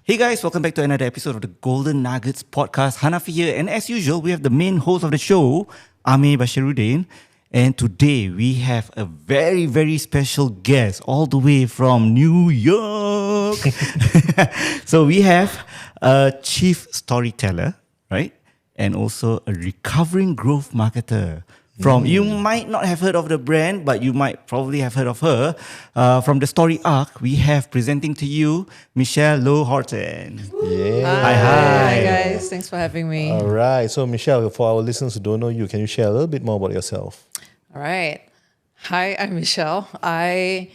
Hey guys, welcome back to another episode of the Golden Nuggets podcast. Hanafi here, and as usual, we have the main host of the show, Amir Bashiruddin. And today we have a very, very special guest all the way from New York. So we have a chief storyteller, right? And also a recovering growth marketer. You might not have heard of the brand, but you might probably have heard of her. From the Story Arc, we have presenting to you Michelle Loh Horton. Yeah. Hi guys, thanks for having me. All right. So Michelle, for our listeners who don't know you, can you share a little bit more about yourself? All right. Hi, I'm Michelle. I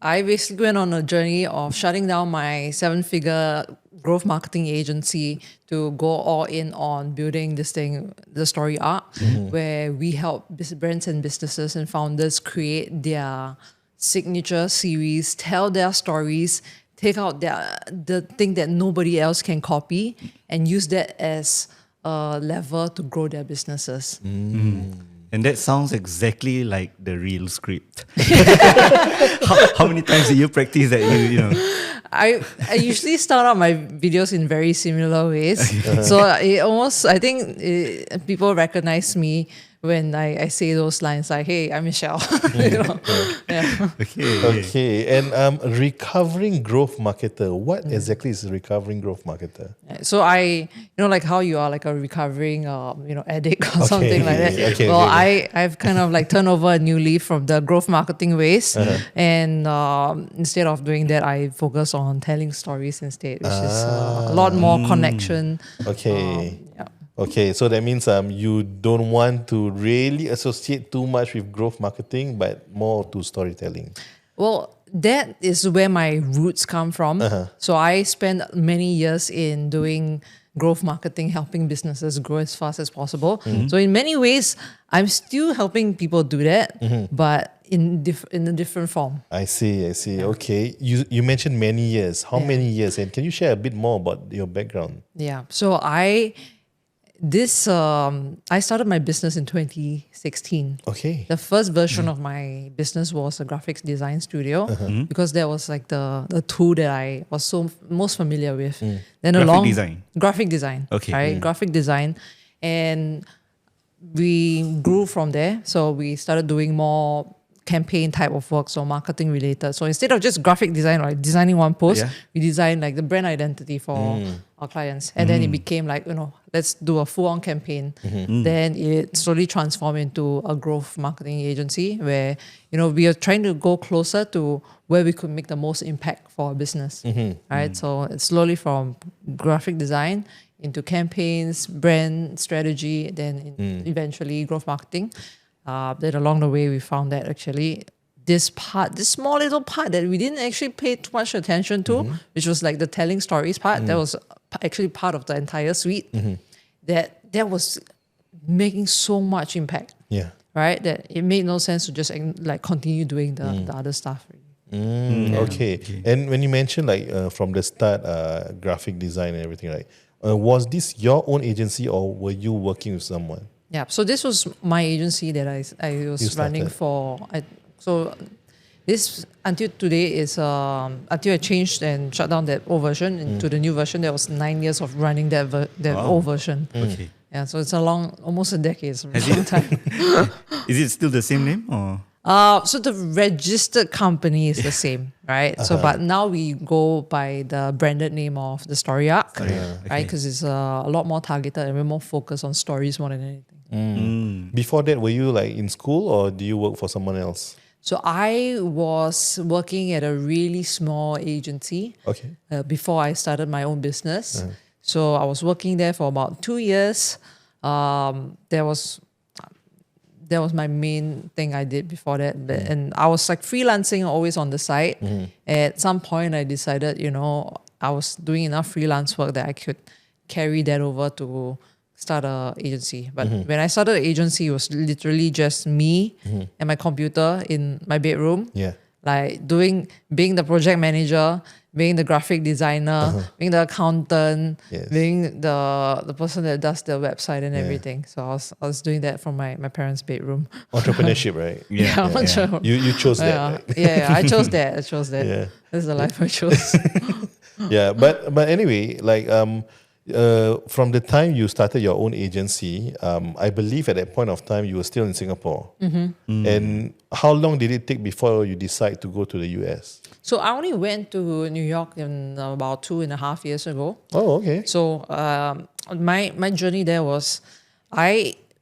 basically went on a journey of shutting down my 7-figure growth marketing agency to go all in on building this thing, the Story Arc, where we help brands and businesses and founders create their signature series, tell their stories, take out the thing that nobody else can copy, and use that as a lever to grow their businesses. And that sounds exactly like the real script. How many times do you practice that? I usually start out my videos in very similar ways. So I think people recognize me when I say those lines like, hey, I'm Michelle. Yeah. Okay. And recovering growth marketer. What exactly is a recovering growth marketer? So like how you are like a recovering, addict or something like that. I've kind of like turned over a new leaf from the growth marketing ways, and instead of doing that, I focus on telling stories instead, which is a lot more connection. Okay. Okay, so that means you don't want to really associate too much with growth marketing, but more to storytelling. Well, that is where my roots come from. So I spent many years in doing growth marketing, helping businesses grow as fast as possible. So in many ways, I'm still helping people do that, but in a different form. I see. Okay, you mentioned many years. How many years? And can you share a bit more about your background? Yeah, so I started my business in 2016. Okay. The first version of my business was a graphics design studio because that was like the tool that I was most familiar with. Then graphic design. Okay. Right, graphic design, and we grew from there. So we started doing more campaign type of work, so marketing related. So instead of just graphic design, like designing one post, we designed like the brand identity for our clients. And then it became like, let's do a full-on campaign. Then it slowly transformed into a growth marketing agency where, we are trying to go closer to where we could make the most impact for our business. Right? So it's slowly from graphic design into campaigns, brand strategy, then eventually growth marketing. Then along the way, we found that actually this small little part that we didn't actually pay too much attention to, which was like the telling stories part, that was actually part of the entire suite, that was making so much impact. Yeah. Right? That it made no sense to just like continue doing the other stuff. Okay. And when you mentioned like from the start, graphic design and everything, right? Was this your own agency or were you working with someone? Yeah, so this was my agency that I was running for. So this until today is until I changed and shut down that old version into the new version. There was 9 years of running that old version. Okay. Yeah, so it's almost a decade. It's a long time. Is it still the same name or? So the registered company is the same, right? So, but now we go by the branded name of the Story Arc, right? Because it's a lot more targeted and we're more focused on stories more than anything. Before that, were you like in school or do you work for someone else? So I was working at a really small agency before I started my own business. So I was working there for about 2 years. That was my main thing I did before that. And I was like freelancing always on the side. At some point, I decided, I was doing enough freelance work that I could carry that over to start an agency. But when I started the agency, it was literally just me and my computer in my bedroom. Yeah. Like being the project manager, being the graphic designer, being the accountant, being the person that does the website and everything. So I was doing that from my parents' bedroom. Entrepreneurship, right? Yeah. You chose that. Right? Yeah, I chose that. Yeah. That's the life I chose. Yeah, but anyway, like from the time you started your own agency, I believe at that point of time you were still in Singapore. And how long did it take before you decide to go to the US? So I only went to New York in about 2.5 years ago. Oh, okay. So my journey there was,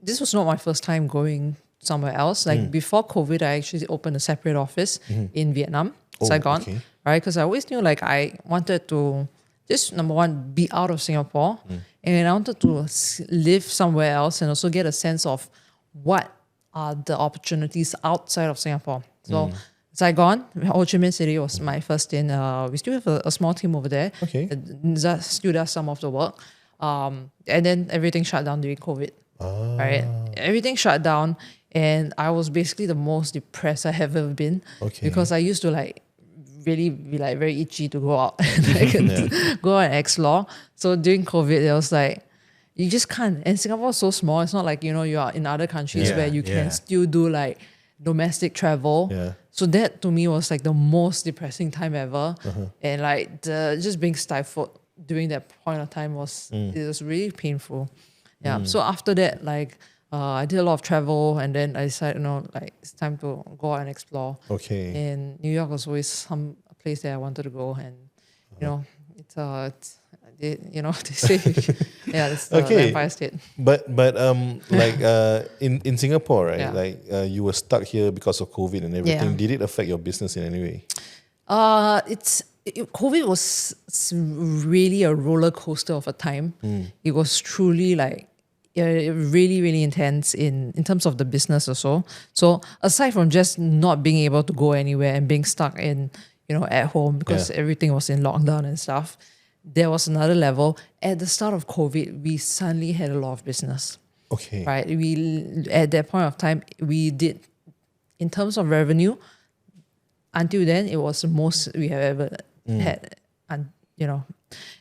this was not my first time going somewhere else. Like before COVID, I actually opened a separate office in Vietnam, Saigon, okay. right? Because I always knew like I wanted to just number one be out of Singapore, and I wanted to live somewhere else and also get a sense of what are the opportunities outside of Singapore. So Saigon, Ho Chi Minh City was my first stint. We still have a small team over there. Okay. That still does some of the work. And then everything shut down during COVID. Right? Everything shut down. And I was basically the most depressed I have ever been. Okay. Because I used to like really be like very itchy to go out and go out and explore. So during COVID, it was like, you just can't. And Singapore is so small. It's not like, you are in other countries where you can still do like domestic travel. Yeah. So that to me was like the most depressing time ever. And like just being stifled during that point of time it was really painful. Yeah. So after that, like I did a lot of travel, and then I decided, like it's time to go out and explore. Okay. And New York was always some place that I wanted to go, and they say it's the Empire State. But like in Singapore, right? Like you were stuck here because of COVID and everything. Yeah. Did it affect your business in any way? COVID was really a roller coaster of a time. It was truly like really, really intense in terms of the business also. So aside from just not being able to go anywhere and being stuck in, at home because everything was in lockdown and stuff, there was another level. At the start of COVID, we suddenly had a lot of business. Okay. Right? We at that point of time, we did, in terms of revenue, until then, it was the most we have ever had. And, and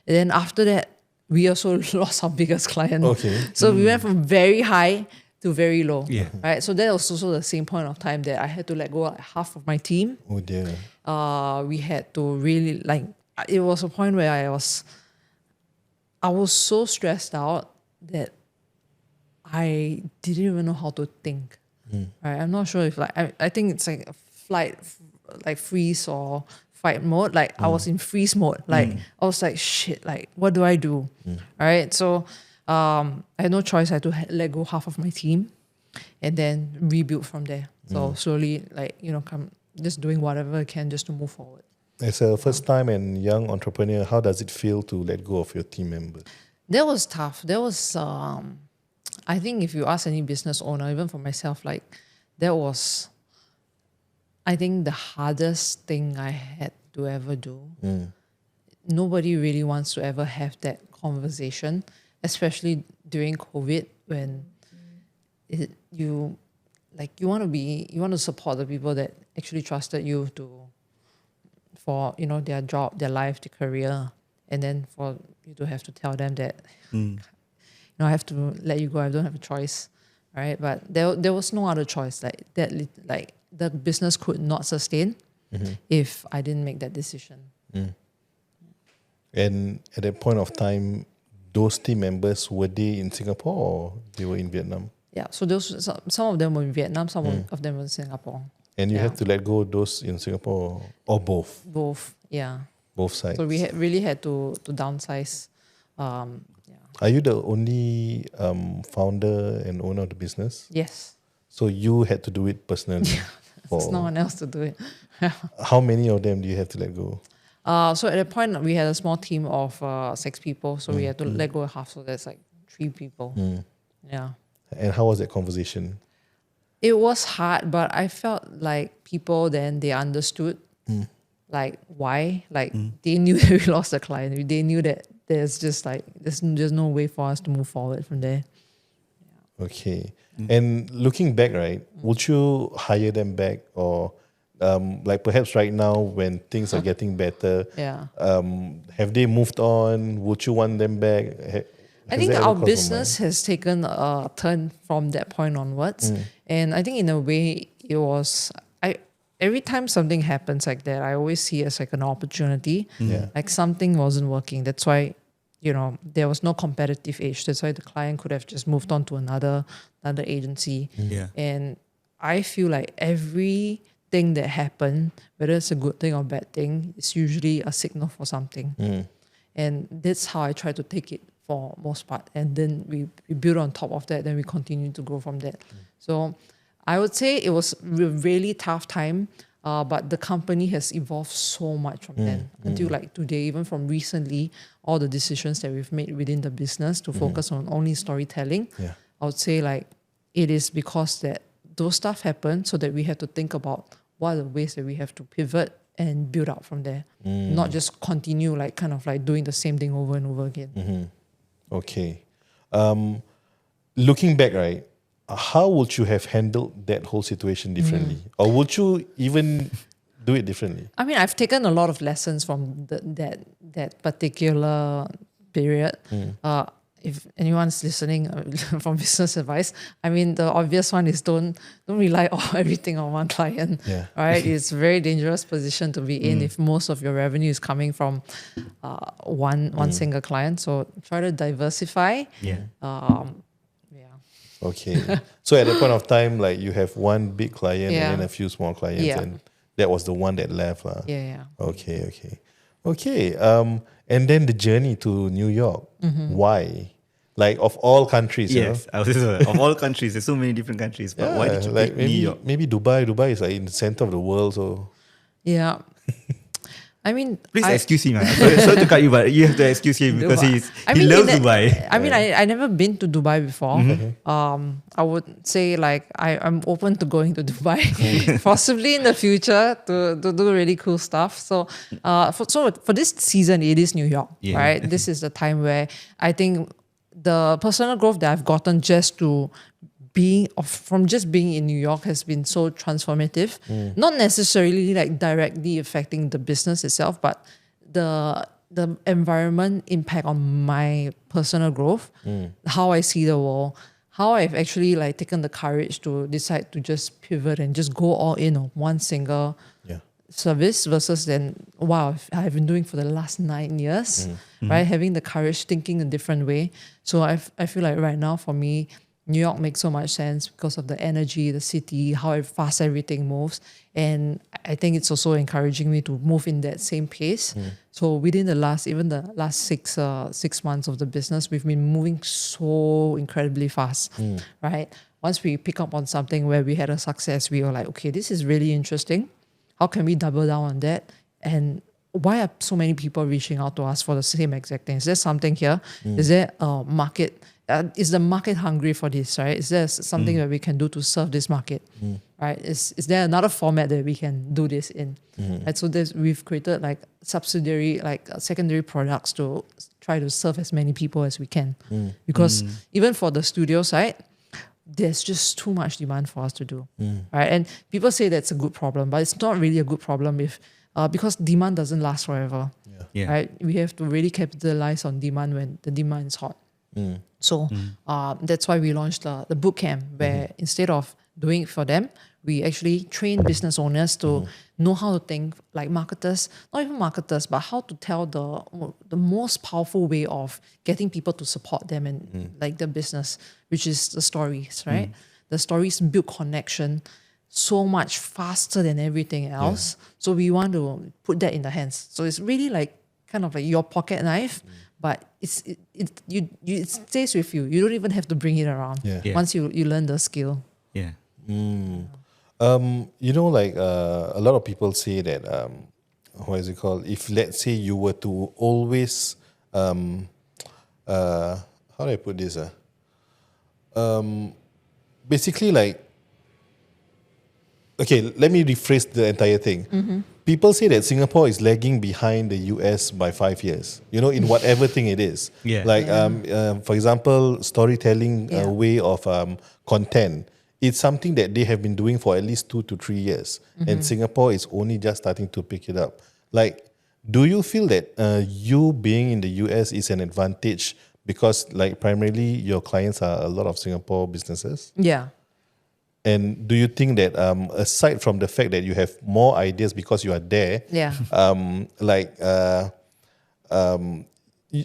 then after that, we also lost our biggest client. Okay. So we went from very high to very low. Yeah. Right. So that was also the same point of time that I had to let go of half of my team. Oh dear. We had to really it was a point where I was so stressed out that I didn't even know how to think. Right. I'm not sure if I think it's like a flight, like freeze or fight mode. Like I was in freeze mode. Like I was like, shit, like what do I do? Right. So I had no choice. I had to let go half of my team and then rebuild from there. So slowly, just doing whatever I can just to move forward. As a first time and young entrepreneur, how does it feel to let go of your team members? That was tough. That was I think if you ask any business owner, even for myself, like that was, I think, the hardest thing I had to ever do. Nobody really wants to ever have that conversation, especially during COVID when you want to support the people that actually trusted you for their job, their life, their career, and then for you to have to tell them that I have to let you go. I don't have a choice, right? But there was no other choice. Like that, like the business could not sustain if I didn't make that decision. And at that point of time, those team members, were they in Singapore or they were in Vietnam? Yeah, so some of them were in Vietnam, some of them were in Singapore. And you had to let go of those in Singapore or both? Both, yeah. Both sides. So we really had to downsize. Are you the only founder and owner of the business? Yes. So you had to do it personally? There's no one else to do it. How many of them do you have to let go? So at that point, we had a small team of 6 people. So we had to let go of half. So that's like 3 people. Yeah. And how was that conversation? It was hard, but I felt like people then, they understood like why. Like they knew that we lost a client. They knew that there's just like, there's no way for us to move forward from there. Okay. And looking back, right, would you hire them back or like perhaps right now when things are getting better, have they moved on? Would you want them back? I think our business has taken a turn from that point onwards. And I think in a way it was, every time something happens like that, I always see it as like an opportunity. Yeah. Like something wasn't working. That's why, there was no competitive edge. That's why the client could have just moved on to another agency. Yeah. And I feel like everything that happened, whether it's a good thing or bad thing, is usually a signal for something. And that's how I try to take it for most part. And then we build on top of that, then we continue to grow from that. So I would say it was a really tough time, but the company has evolved so much from then until like today, even from recently, all the decisions that we've made within the business to focus on only storytelling. Yeah. I would say like it is because that those stuff happened so that we have to think about what are the ways that we have to pivot and build up from there, not just continue like kind of like doing the same thing over and over again. Okay. Looking back, right, how would you have handled that whole situation differently? Or would you even do it differently? I mean, I've taken a lot of lessons from that particular period. If anyone's listening from business advice, I mean, the obvious one is don't rely on everything on one client. Yeah. Right? It's a very dangerous position to be in if most of your revenue is coming from one single client. So try to diversify. Yeah. Okay. So at that point of time, like you have one big client Yeah. and then a few small clients, Yeah. and that was the one that left. Yeah. Okay. And then the journey to New York. Why? Like of all countries, Yes. I was of all countries, there's so many different countries. But why did you like pick New York? maybe Dubai. Dubai is like in the center of the world, so Yeah. I mean, Please excuse him. Sorry to cut you, but you have to excuse him because he loves Dubai. I mean, I never been to Dubai before. I would say like I'm open to going to Dubai, possibly in the future to do really cool stuff. So, for this season, it is New York, Yeah. right? This is the time where I think the personal growth that I've gotten from just being in New York has been so transformative. Not necessarily like directly affecting the business itself, but the environment impact on my personal growth, how I see the world, how I've actually like taken the courage to decide to just pivot and just go all in on one single service versus then I've been doing for the last 9 years, right? Having the courage, thinking a different way. So I feel like right now for me, New York makes so much sense because of the energy, the city, how fast everything moves. And I think it's also encouraging me to move in that same pace. So within the last 6 months of the business, we've been moving so incredibly fast, right? Once we pick up on something where we had a success, we were like, okay, this is really interesting. How can we double down on that? And why are so many people reaching out to us for the same exact thing? Is there something here? Is there a market? Is the market hungry for this, right? Is there something that we can do to serve this market, right? Is there another format that we can do this in? And so we've created like secondary products to try to serve as many people as we can. Because even for the studio side, there's just too much demand for us to do, right? And people say that's a good problem, but it's not really a good problem because demand doesn't last forever, right? We have to really capitalize on demand when the demand is hot. So that's why we launched the bootcamp, where instead of doing it for them, we actually train business owners to know how to think like marketers, not even marketers, but how to tell the most powerful way of getting people to support them and like the business, which is the stories, right? The stories build connection so much faster than everything else. So we want to put that in the hands. So it's really like kind of like your pocket knife, but it stays with you. You don't even have to bring it around once you learn the skill. Yeah. Like a lot of people say that what is it called? If let's say you were to always how do I put this? Basically like, okay, let me rephrase the entire thing. People say that Singapore is lagging behind the US by 5 years, in whatever thing it is. Yeah. Like, for example, storytelling way of content. It's something that they have been doing for at least 2 to 3 years. And Singapore is only just starting to pick it up. Like, do you feel that you being in the US is an advantage because like primarily your clients are a lot of Singapore businesses? Yeah. And do you think that aside from the fact that you have more ideas because you are there, Yeah.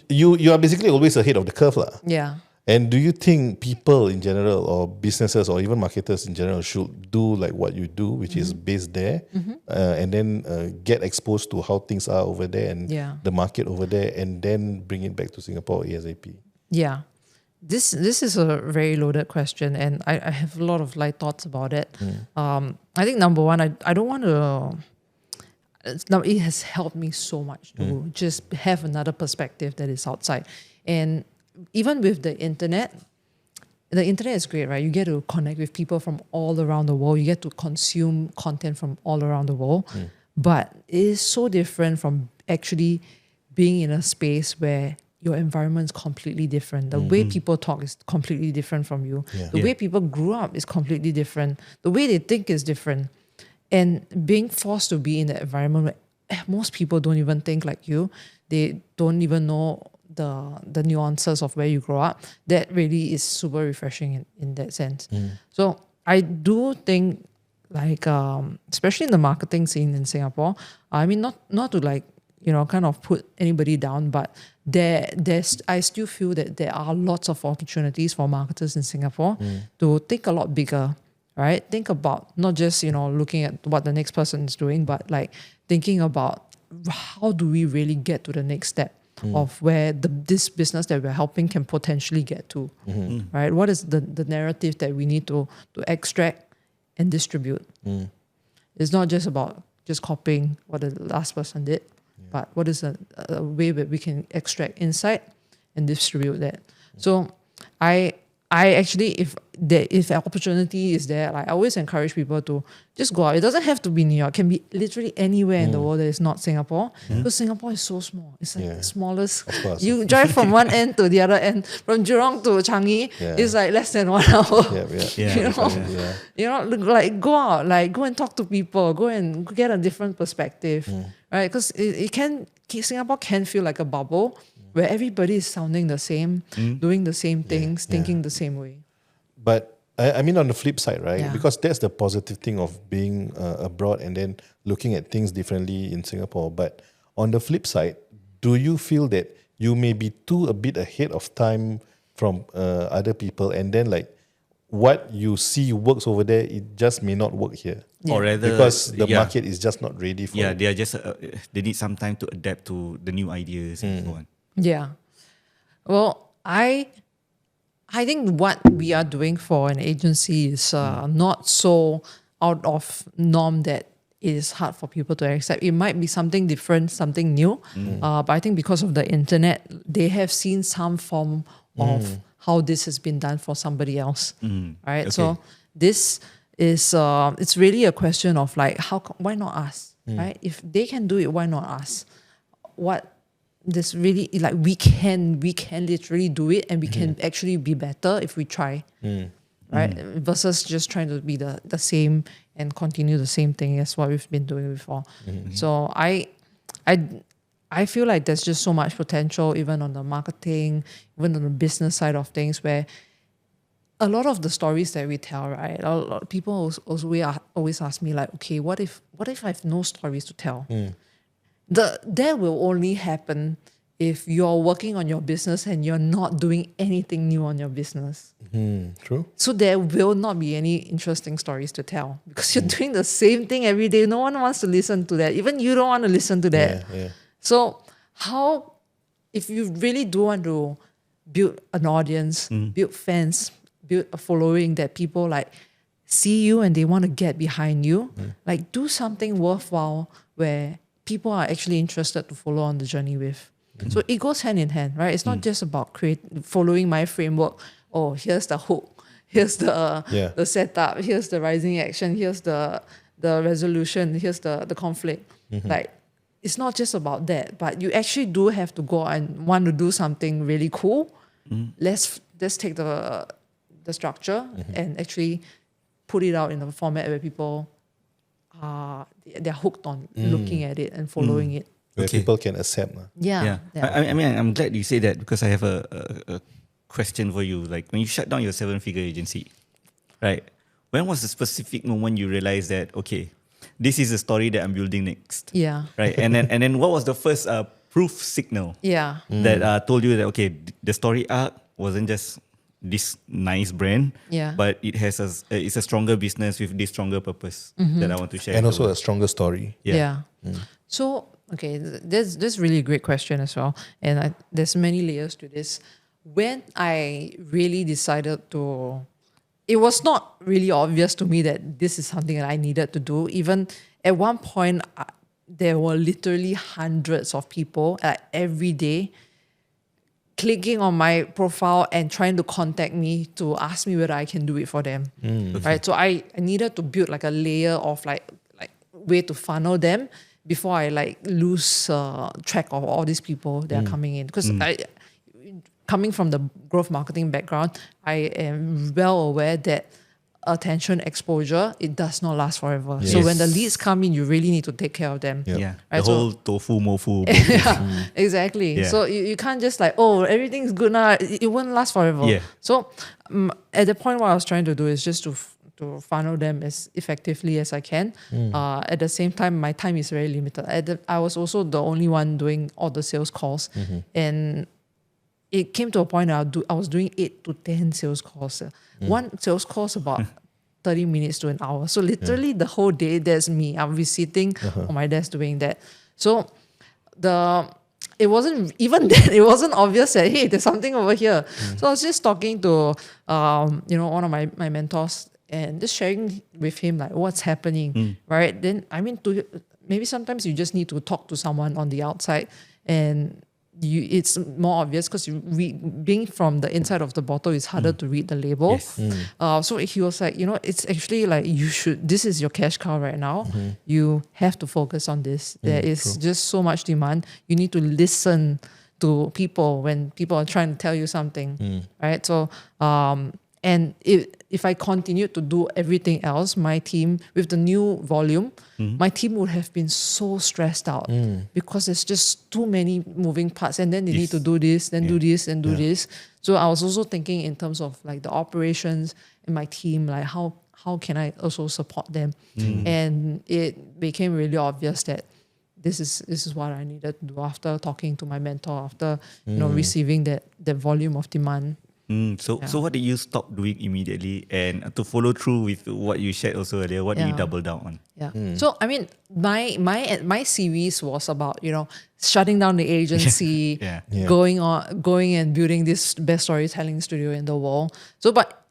you are basically always ahead of the curve, lah. Yeah. And do you think people in general or businesses or even marketers in general should do like what you do, which is based there, and then get exposed to how things are over there and the market over there, and then bring it back to Singapore ASAP? Yeah. This is a very loaded question, and I have a lot of light thoughts about it. I think number one, I don't want to. It has helped me so much to just have another perspective that is outside. And even with the internet is great, right? You get to connect with people from all around the world. You get to consume content from all around the world. But it is so different from actually being in a space where your environment is completely different. The way people talk is completely different from you. The way people grew up is completely different. The way they think is different. And being forced to be in that environment where most people don't even think like you, they don't even know the nuances of where you grow up, that really is super refreshing in that sense. So I do think, like, especially in the marketing scene in Singapore, I mean, not to like, kind of put anybody down, but I still feel that there are lots of opportunities for marketers in Singapore to think a lot bigger, right? Think about not just, looking at what the next person is doing, but like thinking about how do we really get to the next step of where this business that we're helping can potentially get to, right? What is the narrative that we need to extract and distribute? It's not just about just copying what the last person did, but what is a way that we can extract insight and distribute that? So I actually, if the opportunity is there, like, I always encourage people to just go out. It doesn't have to be New York. It can be literally anywhere in the world that is not Singapore. Because Singapore is so small. It's like the smallest. You drive from one end to the other end, from Jurong to Changi, it's like less than 1 hour. Like, go out, like, go and talk to people, go and get a different perspective, right? Because Singapore can feel like a bubble where everybody is sounding the same, doing the same things, thinking the same way. But I mean, on the flip side, right? Because that's the positive thing of being abroad and then looking at things differently in Singapore. But on the flip side, do you feel that you may be a bit ahead of time from other people, and then like what you see works over there, it just may not work here? Or rather, because the market is just not ready for it. They are just they need some time to adapt to the new ideas and so on. Yeah. Well, I think what we are doing for an agency is not so out of norm that it is hard for people to accept. It might be something different, something new. But I think because of the internet, they have seen some form of how this has been done for somebody else. Right? Okay. So this is it's really a question of like, why not us? Right? If they can do it, why not us? This really, like, we can literally do it, and we can actually be better if we try, right? Versus just trying to be the same and continue the same thing as what we've been doing before. So I feel like there's just so much potential, even on the marketing, even on the business side of things, where a lot of the stories that we tell, right? A lot of people also always ask me, like, okay, what if I have no stories to tell? That will only happen if you're working on your business and you're not doing anything new on your business. True. So there will not be any interesting stories to tell because you're doing the same thing every day. No one wants to listen to that. Even you don't want to listen to that. So if you really do want to build an audience, build fans, build a following that people like see you and they want to get behind you, like, do something worthwhile where people are actually interested to follow on the journey with. So it goes hand in hand, right? It's not just about following my framework. Oh, here's the hook, here's the setup, here's the rising action, here's the resolution, here's the conflict. Like, it's not just about that, but you actually do have to go and want to do something really cool. Let's take the structure and actually put it out in a format where people they're hooked on looking at it and following it. Where people can accept. Yeah. I mean, I'm glad you say that because I have a question for you. Like, when you shut down your 7-figure agency, right? when was the specific moment you realized that, okay, this is the story that I'm building next? Yeah. Right. And then what was the first proof signal Yeah. that told you that, okay, the story arc wasn't just this nice brand, Yeah. but it has it's a stronger business with this stronger purpose that I want to share. And with the also a world. stronger story. Yeah. So, okay, this really a great question as well. And there's many layers to this. When I really decided to, it was not really obvious to me that this is something that I needed to do. Even at one point, there were literally hundreds of people every day clicking on my profile and trying to contact me to ask me whether I can do it for them. Right. So I needed to build like a layer of like way to funnel them before I like lose track of all these people that are coming in. Because coming from the growth marketing background, I am well aware that attention exposure, it does not last forever. Yes. So when the leads come in, you really need to take care of them. Yep. Yeah. Right, The whole tofu, mofu. Yeah, exactly. Yeah. So you can't just like, oh, everything's good now. It won't last forever. Yeah. So at the point, what I was trying to do is just to funnel them as effectively as I can. At the same time, my time is very limited. I was also the only one doing all the sales calls. And it came to a point that I was doing 8 to 10 sales calls. One sales call is about 30 minutes to an hour. So literally the whole day, there's me. I'll be sitting on my desk doing that. So it wasn't even then, it wasn't obvious that, hey, there's something over here. So I was just talking to one of my mentors and just sharing with him like what's happening, right? Then maybe sometimes you just need to talk to someone on the outside, and it's more obvious because being from the inside of the bottle is harder to read the label. Yes. So he was like, it's actually like this is your cash cow right now. You have to focus on this. There is just so much demand. You need to listen to people when people are trying to tell you something, right? So, and if I continued to do everything else, my team, with the new volume, my team would have been so stressed out because there's just too many moving parts. And then they need to do this, then do this, and do this. So I was also thinking in terms of like the operations in my team, like how can I also support them? And it became really obvious that this is what I needed to do after talking to my mentor, after receiving that volume of demand. So what did you stop doing immediately, and to follow through with what you shared also earlier, what did you double down on? Yeah. So I mean, my series was about shutting down the agency, going and building this best storytelling studio in the world. So, but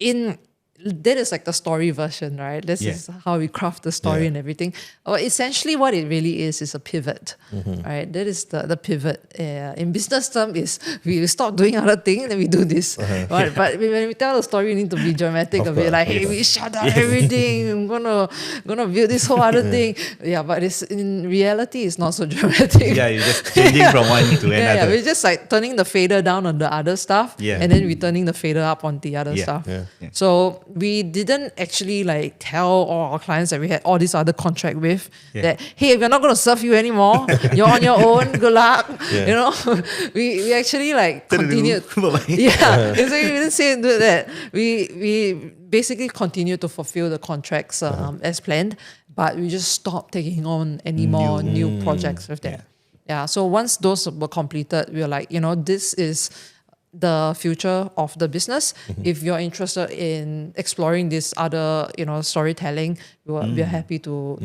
that is like the story version, right? This is how we craft the story and everything. Essentially, what it really is a pivot, right? That is the pivot. In business term, is we stop doing other things and we do this. Right? But when we tell the story, we need to be dramatic a bit. Like, hey, we shut down everything. I'm gonna build this whole other thing. Yeah, but in reality, it's not so dramatic. Yeah, you're just changing from one to another. Yeah, we're just like turning the fader down on the other stuff, and then we're turning the fader up on the other stuff. So we didn't actually like tell all our clients that we had all this other contract with that, hey, we're not going to serve you anymore. You're on your own. Good luck. We actually like continued. Yeah, so we didn't say do that. We basically continued to fulfill the contracts as planned, but we just stopped taking on any more new projects with them. Yeah. So once those were completed, we were like, this is the future of the business. If you're interested in exploring this other, storytelling, we're happy to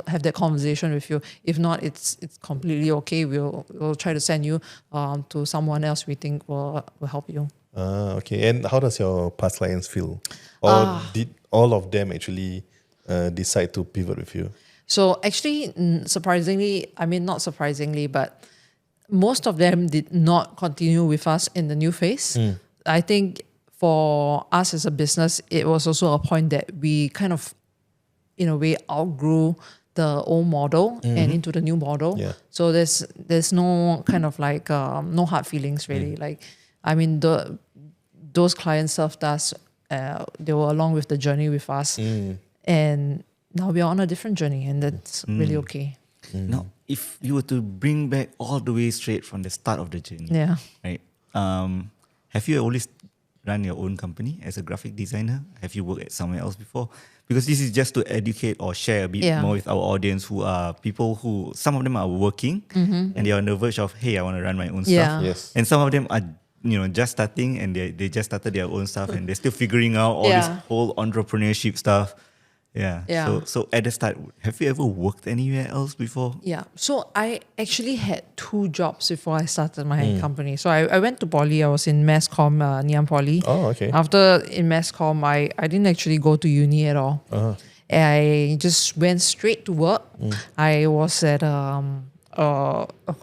have that conversation with you. If not, it's completely okay. We'll try to send you to someone else we think will help you. Okay. And how does your past clients feel? Or did all of them actually decide to pivot with you? So actually, surprisingly, not surprisingly, but most of them did not continue with us in the new phase. I think for us as a business, it was also a point that we kind of, in a way, outgrew the old model and into the new model. Yeah. So there's no kind of like, no hard feelings really. Like, those clients served us, they were along with the journey with us. And now we are on a different journey, and that's really okay. Now, if you were to bring back all the way straight from the start of the journey, right? Have you always run your own company as a graphic designer? Have you worked at somewhere else before? Because this is just to educate or share a bit more with our audience who are people who, some of them are working and they are on the verge of, hey, I want to run my own stuff. Yes. And some of them are, just starting and they just started their own stuff and they're still figuring out all this whole entrepreneurship stuff. Yeah. So at the start, have you ever worked anywhere else before? Yeah. So I actually had 2 jobs before I started my company. So I went to Poly. I was in Mass Comm, Ngee Ann Poly. Oh, okay. After in Mass Comm, I didn't actually go to uni at all. I just went straight to work. I was at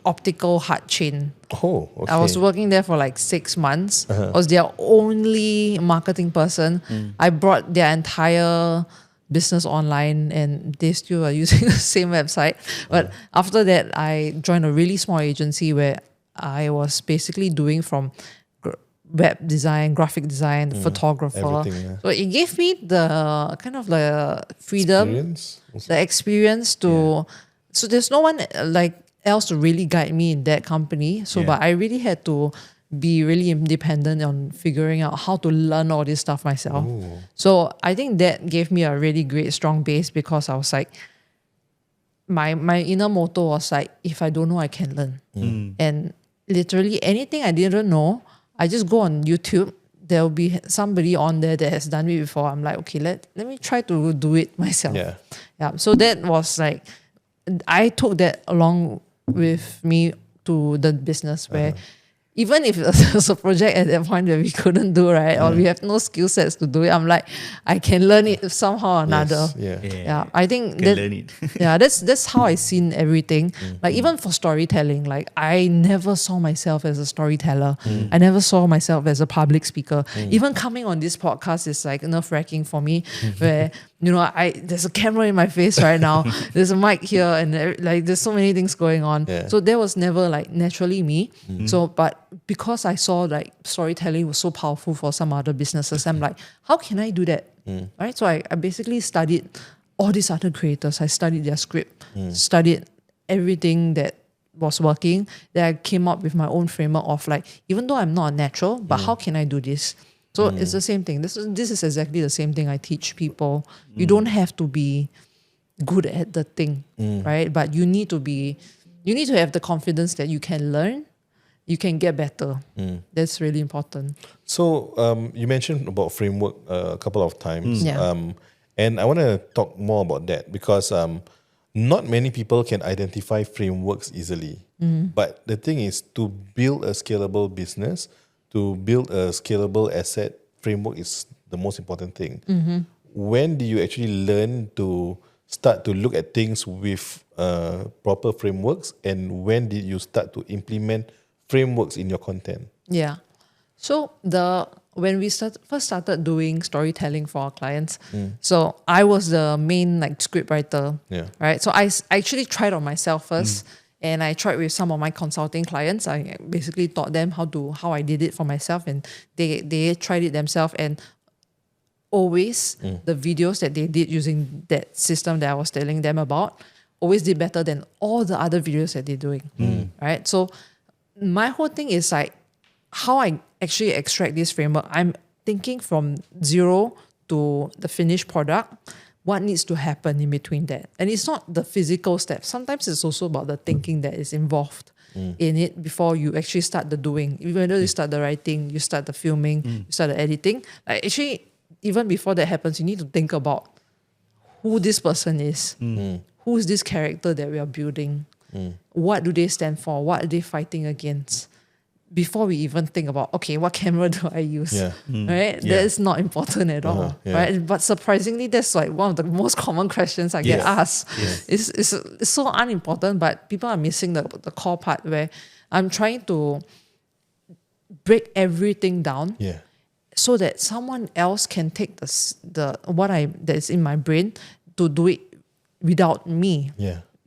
optical hard chain. Oh, okay. I was working there for like 6 months. I was their only marketing person. I brought their entire business online and they still are using the same website. But after that, I joined a really small agency where I was basically doing from web design, graphic design, photographer. Everything, So it gave me the kind of the freedom, Experience? the experience to. So there's no one like else to really guide me in that company. So, but I really had to be really independent on figuring out how to learn all this stuff myself. So I think that gave me a really great strong base because I was like, my inner motto was like, if I don't know, I can learn. And literally anything I didn't know, I just go on YouTube. There will be somebody on there that has done it before. I'm like, okay, let me try to do it myself. Yeah. So that was like, I took that along with me to the business where even if there's a project at that point that we couldn't do, right, or we have no skill sets to do it, I'm like, I can learn it somehow or another. Yes, I think Can learn it. that's how I seen everything. Like even for storytelling, like I never saw myself as a storyteller. I never saw myself as a public speaker. Even coming on this podcast is like nerve-wracking for me, where there's a camera in my face right now. There's a mic here, and like there's so many things going on. So that was never like naturally me. So, but because I saw like storytelling was so powerful for some other businesses, I'm like, how can I do that? Right. So I basically studied all these other creators. I studied their script, studied everything that was working. Then I came up with my own framework of like, even though I'm not a natural, but how can I do this? So it's the same thing. This is exactly the same thing I teach people. You don't have to be good at the thing, right? But you need to have the confidence that you can learn, you can get better. That's really important. So you mentioned about framework a couple of times. Yeah. And I want to talk more about that because not many people can identify frameworks easily. But the thing is, to build a scalable business, to build a scalable asset, framework is the most important thing. When do you actually learn to start to look at things with proper frameworks, and when did you start to implement frameworks in your content? Yeah. So when we first started doing storytelling for our clients, so I was the main like script writer, right? So I actually tried on myself first. And I tried with some of my consulting clients. I basically taught them how I did it for myself, and they tried it themselves. And always the videos that they did using that system that I was telling them about always did better than all the other videos that they're doing. Right? So my whole thing is like how I actually extract this framework. I'm thinking from zero to the finished product. What needs to happen in between that? And it's not the physical steps. Sometimes it's also about the thinking that is involved in it before you actually start the doing. Even though you start the writing, you start the filming, you start the editing. Like actually, even before that happens, you need to think about who this person is. Who is this character that we are building? What do they stand for? What are they fighting against? Before we even think about, okay, what camera do I use? Right? That is not important at all. Right? But surprisingly, that's like one of the most common questions I get asked. It's so unimportant, but people are missing the core part where I'm trying to break everything down so that someone else can take that is in my brain to do it without me.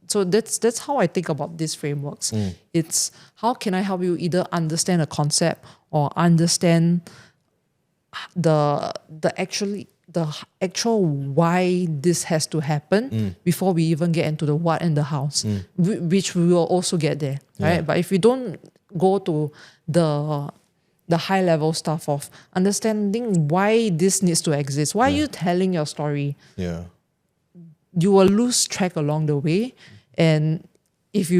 So that's how I think about these frameworks. It's how can I help you either understand a concept or understand the actual why this has to happen before we even get into the what and the hows, which we will also get there, right? But if we don't go to the the high level stuff of understanding why this needs to exist. Why are you telling your story? Yeah. You will lose track along the way. And if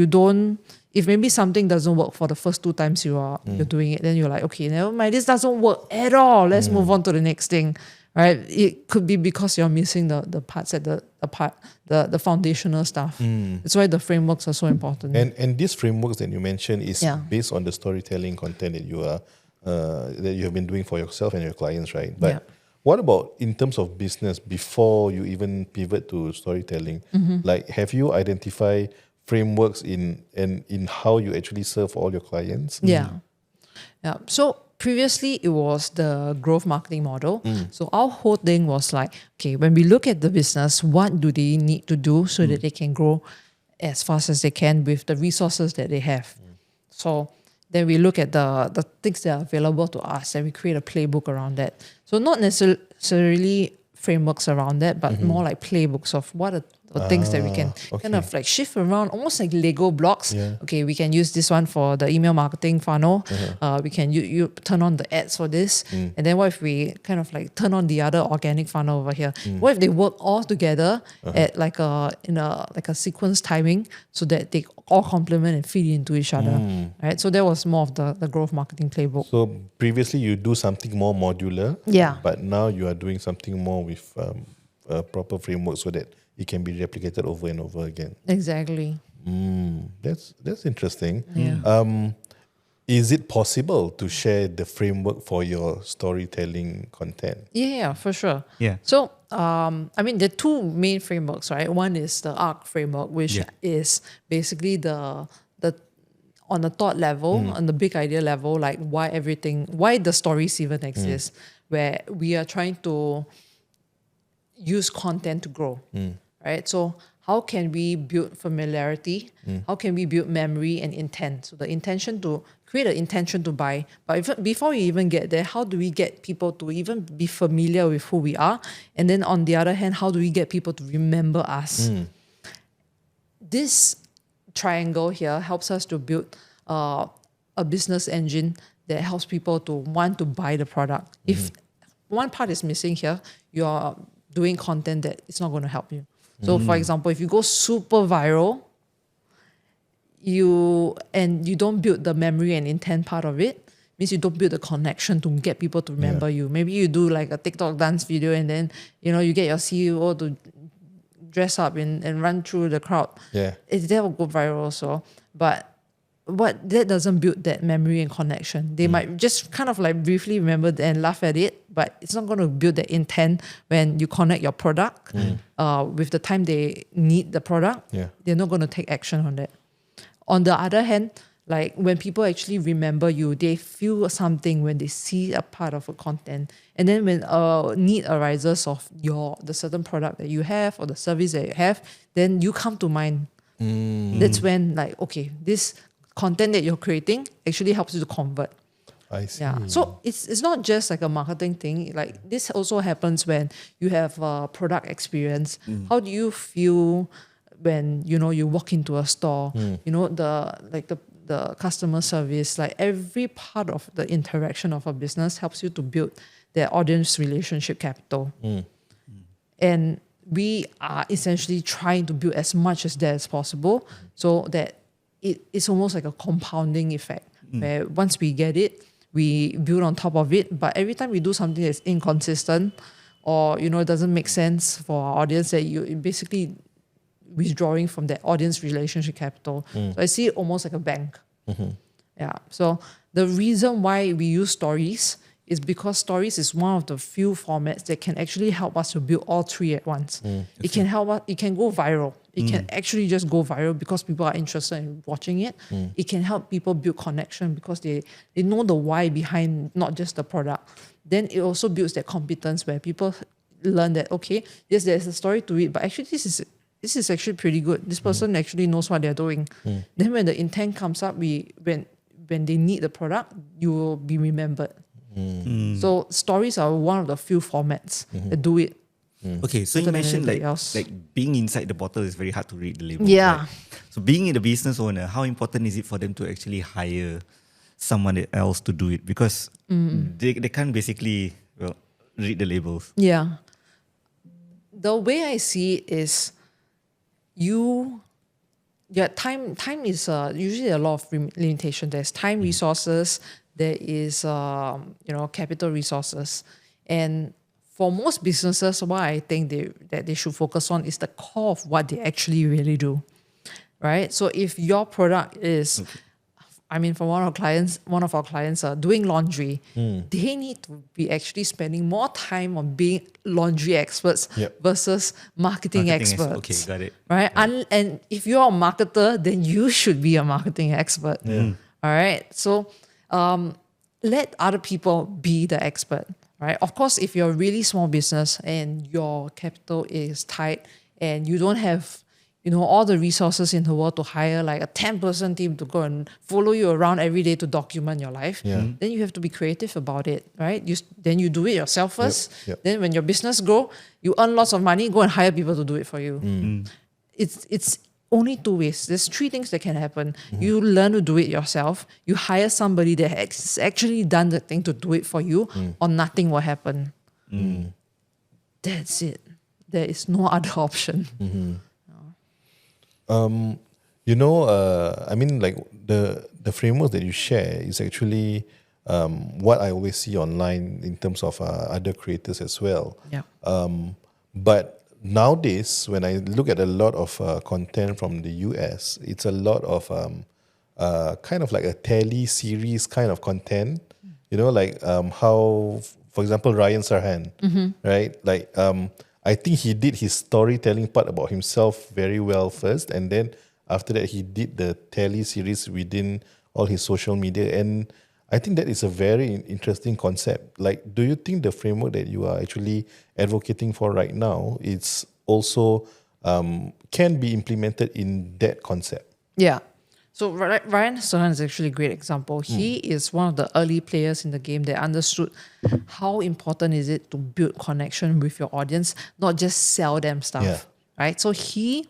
maybe something doesn't work for the first 2 times you're doing it, then you're like, okay, never mind, this doesn't work at all. Let's move on to the next thing. Right? It could be because you're missing the parts at the foundational stuff. That's why the frameworks are so important. And these frameworks that you mentioned is based on the storytelling content that you are that you have been doing for yourself and your clients, right? But what about in terms of business before you even pivot to storytelling? Like, have you identified frameworks in how you actually serve all your clients? Yeah. So previously it was the growth marketing model. So our whole thing was like, okay, when we look at the business, what do they need to do so that they can grow as fast as they can with the resources that they have? So then we look at the things that are available to us and we create a playbook around that. So not necessarily frameworks around that, but more like playbooks of what are the things that we can kind of like shift around, almost like Lego blocks. Okay, we can use this one for the email marketing funnel. We can you turn on the ads for this. And then what if we kind of like turn on the other organic funnel over here? What if they work all together at like a sequence timing so that they all complement and feed into each other? Right. So that was more of the growth marketing playbook. So previously you do something more modular, but now you are doing something more with a proper framework so that it can be replicated over and over again. Exactly. That's interesting. Is it possible to share the framework for your storytelling content? Yeah, for sure. Yeah. So, I mean, there are 2 main frameworks, right? One is the ARC framework, which is basically the on the thought level, on the big idea level, like why the stories even exist, where we are trying to use content to grow, right? So how can we build familiarity? How can we build memory and intent? So the intention to create an intention to buy. But before we even get there, how do we get people to even be familiar with who we are? And then on the other hand, how do we get people to remember us? This triangle here helps us to build a business engine that helps people to want to buy the product. If one part is missing here, you're doing content that it's not going to help you. So for example, if you go super viral, you don't build the memory and intent part of it, means you don't build the connection to get people to remember you. Maybe you do like a TikTok dance video and then you get your CEO to dress up and run through the crowd. That will go viral also. But that doesn't build that memory and connection. They might just kind of like briefly remember and laugh at it, but it's not going to build that intent when you connect your product with the time they need the product. They're not going to take action on that. On the other hand, like when people actually remember you, they feel something when they see a part of a content. And then when a need arises of the certain product that you have or the service that you have, then you come to mind. That's when like, okay, this content that you're creating actually helps you to convert. I see. So it's not just like a marketing thing. Like this also happens when you have a product experience. How do you feel when you walk into a store? The customer service, like every part of the interaction of a business helps you to build their audience relationship capital. And we are essentially trying to build as much as that as possible so that it's almost like a compounding effect where once we get it, we build on top of it. But every time we do something that's inconsistent or, it doesn't make sense for our audience, that you basically withdrawing from that audience relationship capital. So I see it almost like a bank. So the reason why we use stories is because stories is one of the few formats that can actually help us to build all 3 at once. It can help us, it can go viral. It can actually just go viral because people are interested in watching it. It can help people build connection because they know the why behind not just the product. Then it also builds that competence where people learn that, okay, yes, there's a story to it, but actually this is actually pretty good. This person actually knows what they're doing. Then when the intent comes up, when they need the product, you will be remembered. So stories are one of the few formats that do it. Okay, so you mentioned like being inside the bottle is very hard to read the label. Right? So being in the business owner, how important is it for them to actually hire someone else to do it because they can't basically read the labels. Yeah. The way I see it is time is usually a lot of limitation. There's time, resources, there is capital resources. And for most businesses, what I think that they should focus on is the core of what they actually really do. Right? So if your product is for one of our clients doing laundry, they need to be actually spending more time on being laundry experts versus marketing experts. Okay, got it. Right? And if you're a marketer, then you should be a marketing expert. All right. So let other people be the expert. Right? Of course, if you're a really small business and your capital is tight and you don't have all the resources in the world to hire like a 10-person team to go and follow you around every day to document your life, then you have to be creative about it, right? Then you do it yourself first. Then when your business grow, you earn lots of money, go and hire people to do it for you. It's only two ways. There's three things that can happen. You learn to do it yourself. You hire somebody that has actually done the thing to do it for you, or nothing will happen. That's it. There is no other option. Like the framework that you share is actually what I always see online in terms of other creators as well. Yeah. But nowadays, when I look at a lot of content from the US, it's a lot of kind of like a tele series kind of content. How, for example, Ryan Sarhan, right? Like, I think he did his storytelling part about himself very well first, and then after that he did the tele series within all his social media, and I think that is a very interesting concept. Like, do you think the framework that you are actually advocating for right now is also can be implemented in that concept? Yeah. So Ryan Sohan is actually a great example. He is one of the early players in the game that understood how important is it to build connection with your audience, not just sell them stuff, right? So he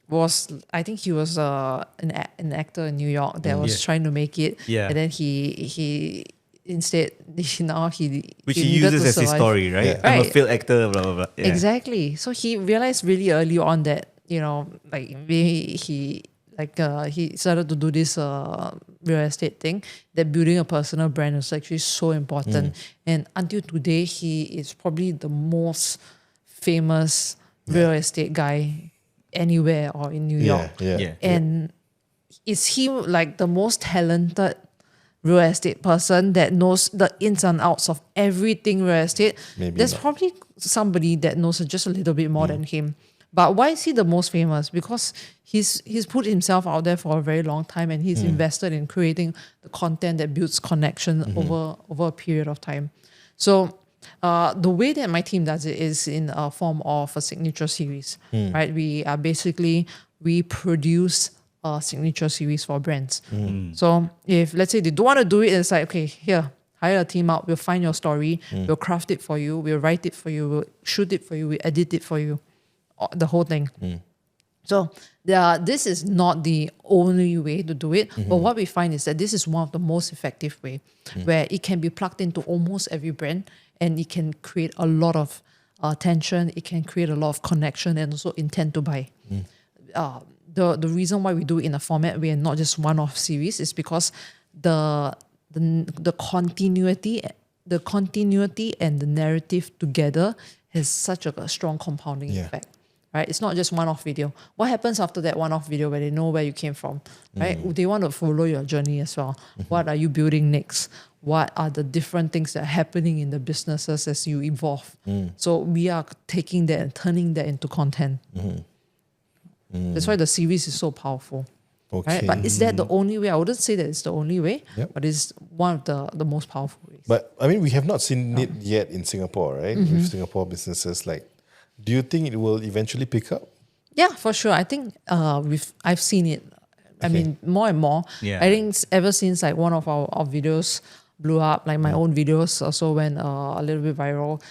was an actor in New York that was trying to make it, and then he instead now he which he uses as his story, right? I'm a failed actor, blah blah blah. Yeah. Exactly. So he realized really early on that maybe he started to do this real estate thing, that building a personal brand is actually so important. And until today, he is probably the most famous real estate guy anywhere or in New York. And is he like the most talented real estate person that knows the ins and outs of everything real estate? Maybe There's not. probably somebody that knows just a little bit more than him. But why is he the most famous? Because he's put himself out there for a very long time, and he's invested in creating the content that builds connection over a period of time. So the way that my team does it is in a form of a signature series, right? We produce a signature series for brands. So if, let's say, they don't want to do it, it's like, okay, here, hire a team out, we'll find your story, we'll craft it for you, we'll write it for you, we'll shoot it for you, we'll edit it for you. The whole thing. So this is not the only way to do it, but what we find is that this is one of the most effective way, where it can be plugged into almost every brand, and it can create a lot of attention, it can create a lot of connection, and also intent to buy. The reason why we do it in a format way and not just one-off series is because the continuity and the narrative together has such a strong compounding effect. Right? It's not just one-off video. What happens after that one-off video where they know where you came from? Right? They want to follow your journey as well. What are you building next? What are the different things that are happening in the businesses as you evolve? So we are taking that and turning that into content. That's why the series is so powerful. Okay. Right? But is that the only way? I wouldn't say that it's the only way, but it's one of the most powerful ways. But I mean, we have not seen it yet in Singapore, right? With Singapore businesses, like, do you think it will eventually pick up? Yeah, for sure. I think I've seen it. I mean, more and more. Yeah. I think ever since like one of our videos blew up, like my own videos also went a little bit viral.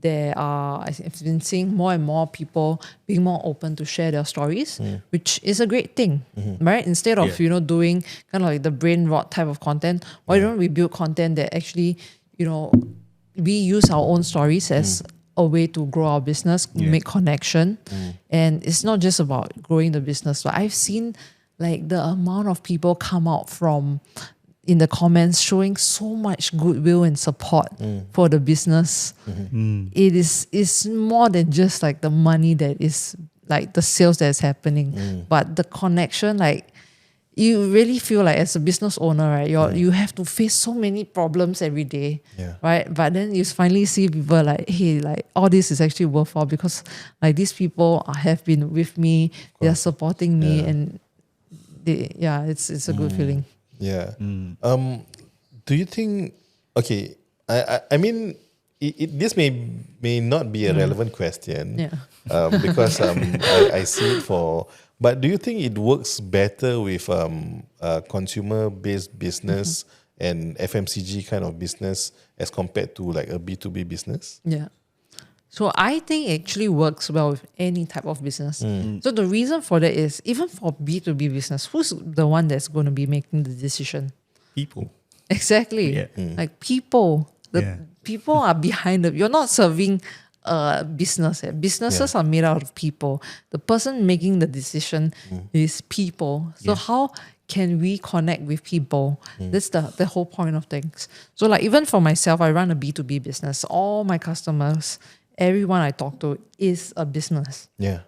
I've been seeing more and more people being more open to share their stories, which is a great thing, right? Instead of, doing kind of like the brain rot type of content, why don't we build content that actually, we use our own stories as a way to grow our business, make connection. And it's not just about growing the business. So I've seen like the amount of people come out from in the comments showing so much goodwill and support for the business. It's more than just like the money that is like the sales that's happening, but the connection, like you really feel like as a business owner, right, you have to face so many problems every day, right? But then you finally see people like, hey, like all this is actually worthwhile because like these people have been with me, they're supporting me, and it's a good feeling. Yeah. Do you think? Okay, I mean, this may not be a relevant question. Because I see it for. But do you think it works better with consumer-based business and FMCG kind of business as compared to like a B2B business? Yeah. So I think it actually works well with any type of business. So the reason for that is even for B2B business, who's the one that's going to be making the decision? People. Exactly. Like people. The people are behind it. You're not serving a business. Businesses are made out of people. The person making the decision is people. So how can we connect with people? That's the whole point of things. So like even for myself, I run a B2B business. All my customers, everyone I talk to is a business. Yeah.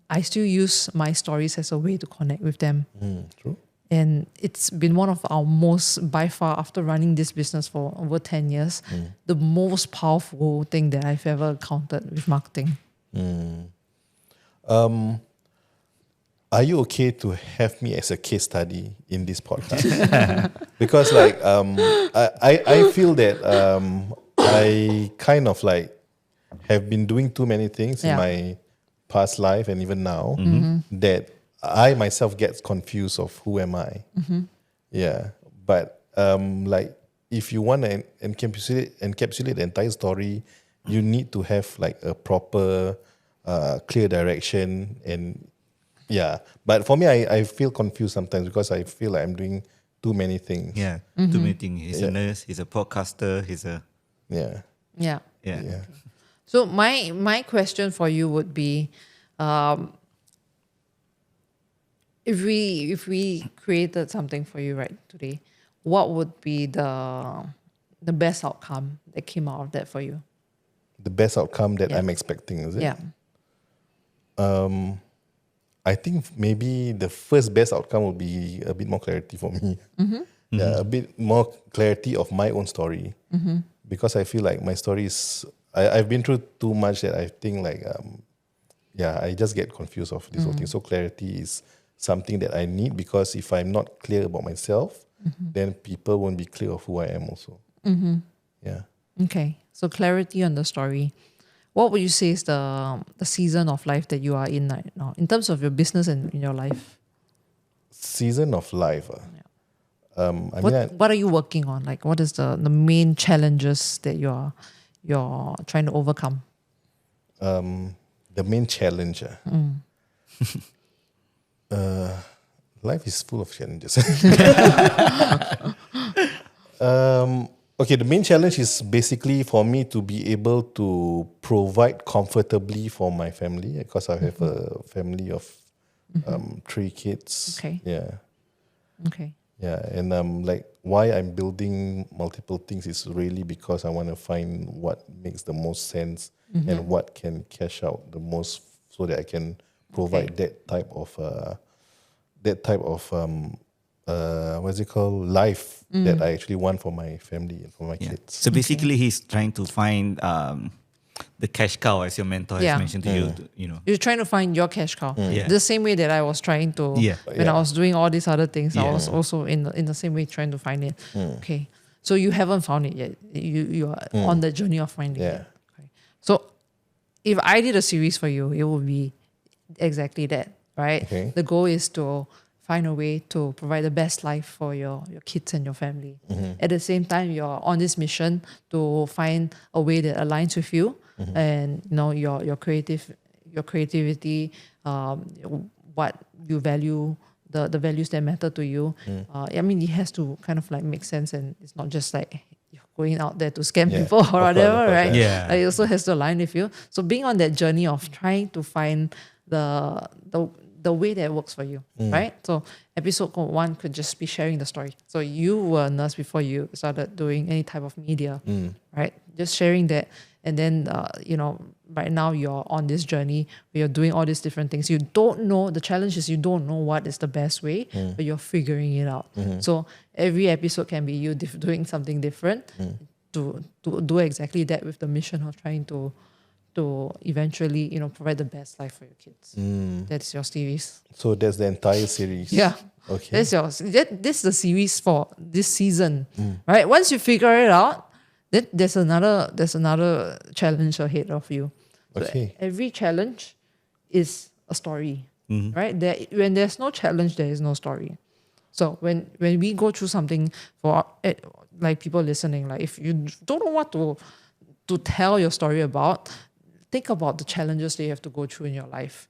I still use my stories as a way to connect with them. True. And it's been one of our most, by far, after running this business for over 10 years, the most powerful thing that I've ever encountered with marketing. Are you okay to have me as a case study in this podcast? Because like I feel that I kind of like have been doing too many things in my past life and even now that I myself get confused of who am I. Yeah. But like if you want to encapsulate the entire story, you need to have like a proper clear direction and but for me I feel confused sometimes because I feel like I'm doing too many things. Yeah, too many things. He's a nurse, he's a podcaster, he's a... Yeah. Yeah. So my question for you would be, if we created something for you right today, what would be the best outcome that came out of that for you? The best outcome that I'm expecting, is it? Yeah. I think maybe the first best outcome would be a bit more clarity for me. Yeah, a bit more clarity of my own story. Because I feel like my story is... I've been through too much that I think like... I just get confused of this whole thing. So clarity is something that I need because if I'm not clear about myself, then people won't be clear of who I am also. Yeah. Okay. So clarity on the story. What would you say is the season of life that you are in right now, in terms of your business and in your life? Season of life. What are you working on? Like, what is the main challenges that you're trying to overcome? The main challenge. Life is full of challenges. Okay, the main challenge is basically for me to be able to provide comfortably for my family because I have a family of 3 kids. Okay. Yeah. Okay. Yeah, and like why I'm building multiple things is really because I want to find what makes the most sense and what can cash out the most so that I can provide that type of what's it called, life that I actually want for my family and for my kids. So basically, he's trying to find the cash cow, as your mentor has mentioned to you. You know, you're trying to find your cash cow. The same way that I was trying to when I was doing all these other things. I was also in the same way trying to find it. Okay, so you haven't found it yet. You are on the journey of finding it. Okay. So if I did a series for you, it would be exactly that, right? Okay. The goal is to find a way to provide the best life for your kids and your family. At the same time, you're on this mission to find a way that aligns with you and your creativity, what you value, the values that matter to you. I mean, it has to kind of like make sense, and it's not just like you're going out there to scam people or whatever, right? Yeah. Like, it also has to align with you. So being on that journey of trying to find the way that works for you, right? So episode 1 could just be sharing the story. So you were a nurse before you started doing any type of media, right? Just sharing that. And then, right now you're on this journey where you're doing all these different things. You don't know, the challenge is you don't know what is the best way, but you're figuring it out. So every episode can be you doing something different to do exactly that, with the mission of trying to eventually, provide the best life for your kids. That's your series. So that's the entire series. Yeah. Okay. This is the series for this season, right? Once you figure it out, then there's another challenge ahead of you. So Okay. every challenge is a story, right? When there's no challenge, there is no story. So when we go through something, for like people listening, like if you don't know what to tell your story about, think about the challenges that you have to go through in your life.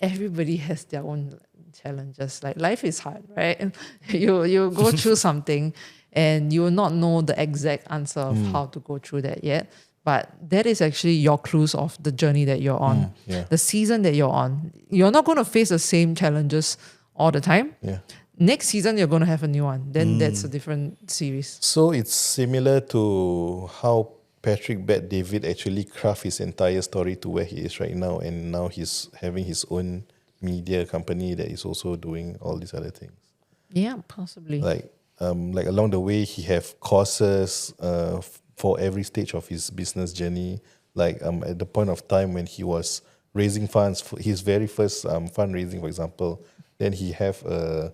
Everybody has their own challenges. Like, life is hard, right? You go through something and you will not know the exact answer of how to go through that yet. But that is actually your clues of the journey that you're on, the season that you're on. You're not going to face the same challenges all the time. Yeah. Next season, you're going to have a new one. Then that's a different series. So it's similar to how Patrick Bet-David actually craft his entire story to where he is right now, and now he's having his own media company that is also doing all these other things. Yeah, possibly. Like along the way, he have courses for every stage of his business journey. Like at the point of time when he was raising funds for his very first fundraising, for example, then he have a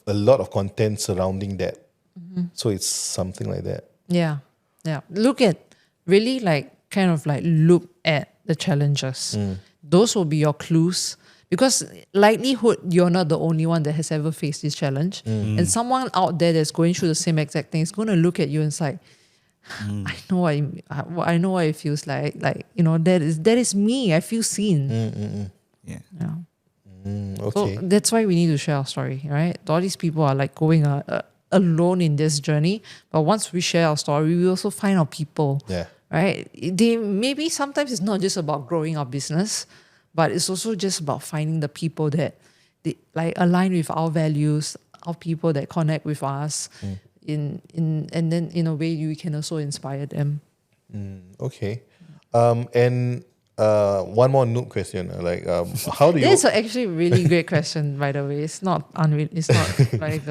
lot of content surrounding that. So it's something like that. Yeah. Look at the challenges. Those will be your clues. Because likelihood, you're not the only one that has ever faced this challenge. And someone out there that's going through the same exact thing is going to look at you and it's like, I know what it feels like. Like, that is me. I feel seen. Yeah. Okay. So that's why we need to share our story, right? All these people are like going alone in this journey. But once we share our story, we also find our people. Yeah. Right? Maybe sometimes it's not just about growing our business, but it's also just about finding the people that like align with our values, our people that connect with us, and then in a way you can also inspire them. Okay. And one more noob question. Like, how do you? That's actually a really great question, by the way. It's not It's not like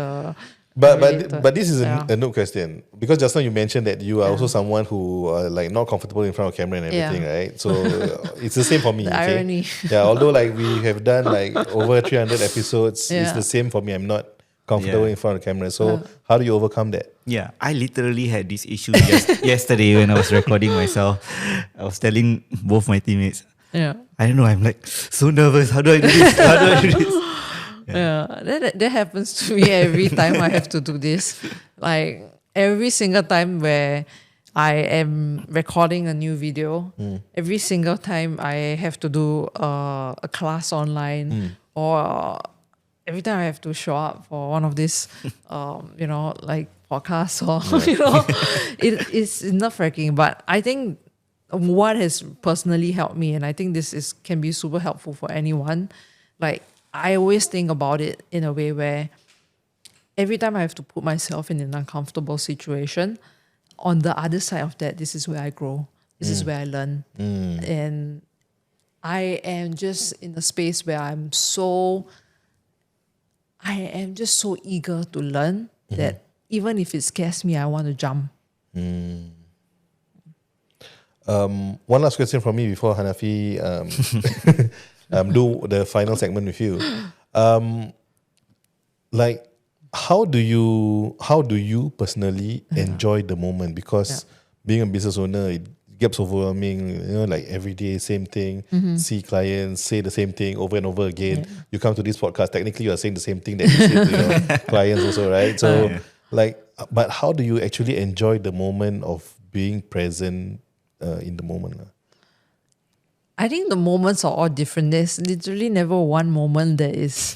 But this is a Yeah. noob question, because just now you mentioned that you are also someone who are like not comfortable in front of camera and everything, right? So it's the same for me. The irony. Yeah, although like we have done like over 300 episodes, it's Yeah. the same for me. I'm not comfortable Yeah. in front of camera. So how do you overcome that? Yeah, I literally had this issue yesterday when I was recording myself. I was telling both my teammates, I don't know, I'm like so nervous. How do I do this? How do I do this? That happens to me every time I have to do this. Like every single time where I am recording a new video, every single time I have to do a class online, or every time I have to show up for one of these, like podcasts or, it's nerve-wracking. But I think what has personally helped me, and I think this can be super helpful for anyone, like I always think about it in a way where every time I have to put myself in an uncomfortable situation, on the other side of that, this is where I grow. This is where I learn. And I am just in a space where I am just so eager to learn that even if it scares me, I want to jump. One last question from me before Hanafi do the final segment with you. Like, how do you personally enjoy the moment? Because being a business owner, it gets overwhelming, like every day, same thing, see clients, say the same thing over and over again. You come to this podcast, technically you are saying the same thing that you say to your clients also, right? So but how do you actually enjoy the moment of being present in the moment? I think the moments are all different. There's literally never one moment that is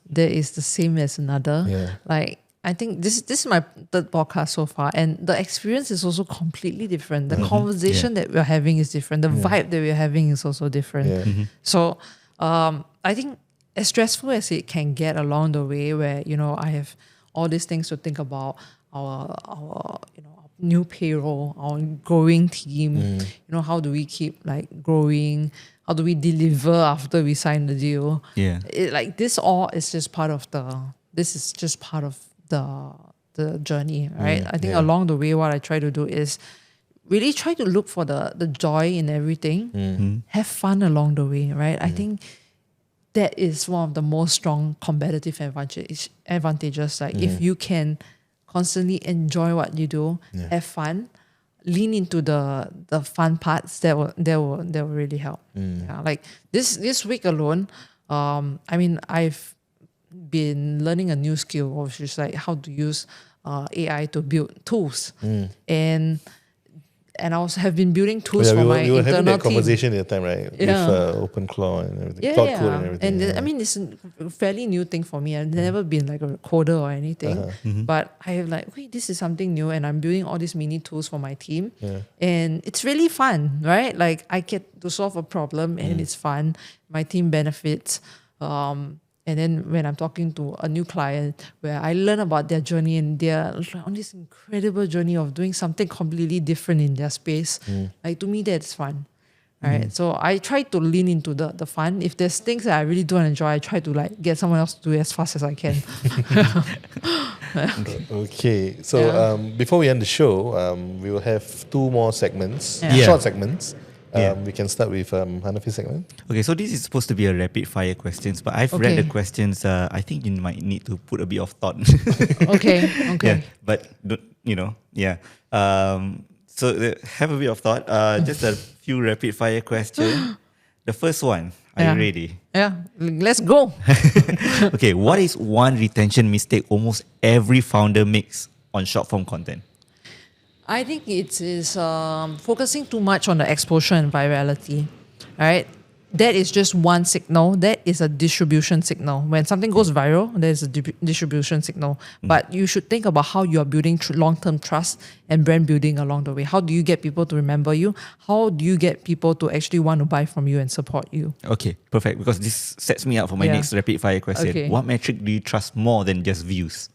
the same as another. Yeah. Like, I think this is my third podcast so far, and the experience is also completely different. The conversation that we're having is different. The vibe that we're having is also different. Yeah. So I think as stressful as it can get along the way, where I have all these things to think about, our new payroll, our growing team. How do we keep like growing? How do we deliver after we sign the deal? Yeah. This all is just part of the journey, right? I think along the way, what I try to do is really try to look for the joy in everything. Have fun along the way, right? I think that is one of the most strong competitive advantages. Like if you can constantly enjoy what you do, have fun, lean into the fun parts, that will really help. Yeah, like this week alone, I've been learning a new skill, which is like how to use AI to build tools. And I also have been building tools for my we were having internal that team. conversation at the time, right? Yeah. With OpenClaw and everything, Cloud Code and everything. And I mean, it's a fairly new thing for me. I've never been like a coder or anything, but I have like, wait, this is something new, and I'm building all these mini tools for my team, and it's really fun, right? Like I get to solve a problem, and it's fun. My team benefits. And then when I'm talking to a new client, where I learn about their journey, and they're on this incredible journey of doing something completely different in their space, like to me, that's fun. Right. So I try to lean into the fun. If there's things that I really don't enjoy, I try to like get someone else to do it as fast as I can. Okay. So before we end the show, we will have two more segments, short segments. We can start with Hanafi's segment. Okay, so this is supposed to be a rapid fire questions, but I've read the questions. I think you might need to put a bit of thought. Okay. Yeah, but so have a bit of thought. Just a few rapid fire questions. The first one. Are you ready? Yeah, let's go. Okay, what is one retention mistake almost every founder makes on short form content? I think it is focusing too much on the exposure and virality, right? That is just one signal. That is a distribution signal. When something goes viral, there's a distribution signal. But you should think about how you are building long-term trust and brand building along the way. How do you get people to remember you? How do you get people to actually want to buy from you and support you? Okay, perfect. Because this sets me up for my next rapid fire question. Okay. What metric do you trust more than just views?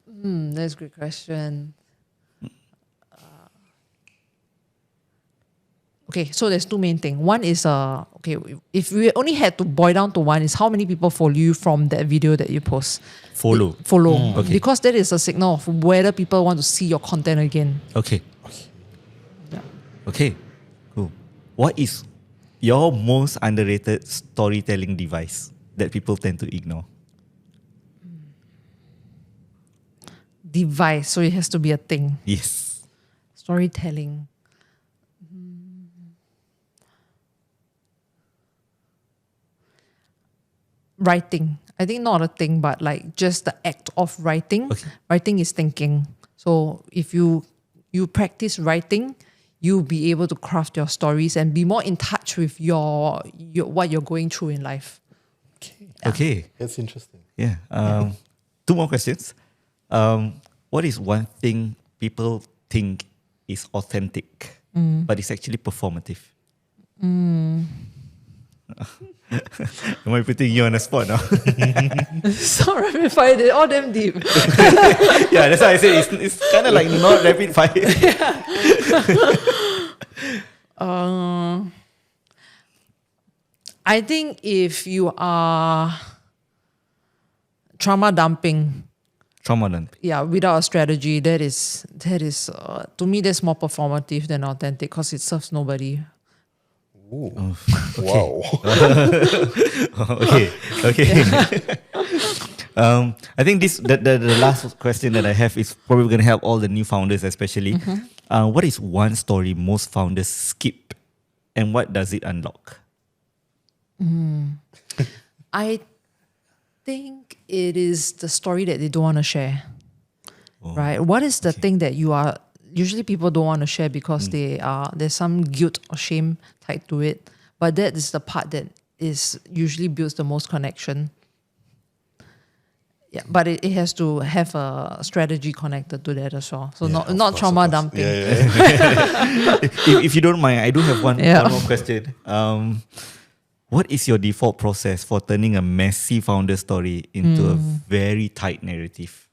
That's a good question. Okay, so there's two main things. One is, if we only had to boil down to one, is how many people follow you from that video that you post. Follow. Okay. Because that is a signal of whether people want to see your content again. Okay. Yeah. Okay, cool. What is your most underrated storytelling device that people tend to ignore? Device, so it has to be a thing. Yes. Storytelling. Writing. I think not a thing, but like just the act of writing. Okay. Writing is thinking. So if you practice writing, you'll be able to craft your stories and be more in touch with your what you're going through in life. Okay. That's interesting. Yeah. Two more questions. What is one thing people think is authentic, but it's actually performative? Am I putting you on the spot now? So rapid fire, they're all damn deep. Yeah, that's why I say it's kind of like not rapid fire. I think if you are trauma dumping, without a strategy, that is to me that's more performative than authentic because it serves nobody. Ooh. Wow. Okay. I think the last question that I have is probably going to help all the new founders, especially. What is one story most founders skip, and what does it unlock? I think it is the story that they don't want to share. Right? What is the thing that you are usually people don't want to share because there's some guilt or shame tied to it. But that is the part that is usually builds the most connection. Yeah, but it has to have a strategy connected to that as well. So not trauma dumping. If you don't mind, I do have one more question. What is your default process for turning a messy founder story into a very tight narrative?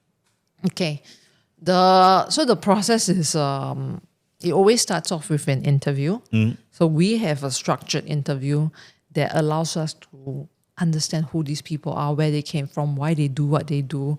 Okay. The process is it always starts off with an interview. So we have a structured interview that allows us to understand who these people are, where they came from, why they do what they do,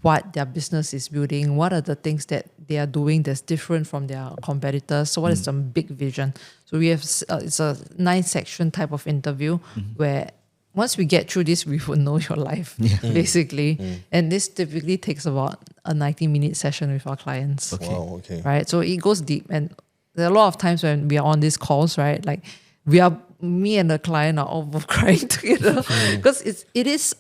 what their business is building, what are the things that they are doing that's different from their competitors. So what is the big vision? So we have, it's a 9-section type of interview where once we get through this, we will know your life, basically. And this typically takes about a 90-minute session with our clients. Okay. Wow, okay. Right? So it goes deep. And there are a lot of times when we are on these calls, right? Like me and the client are all both crying together because it is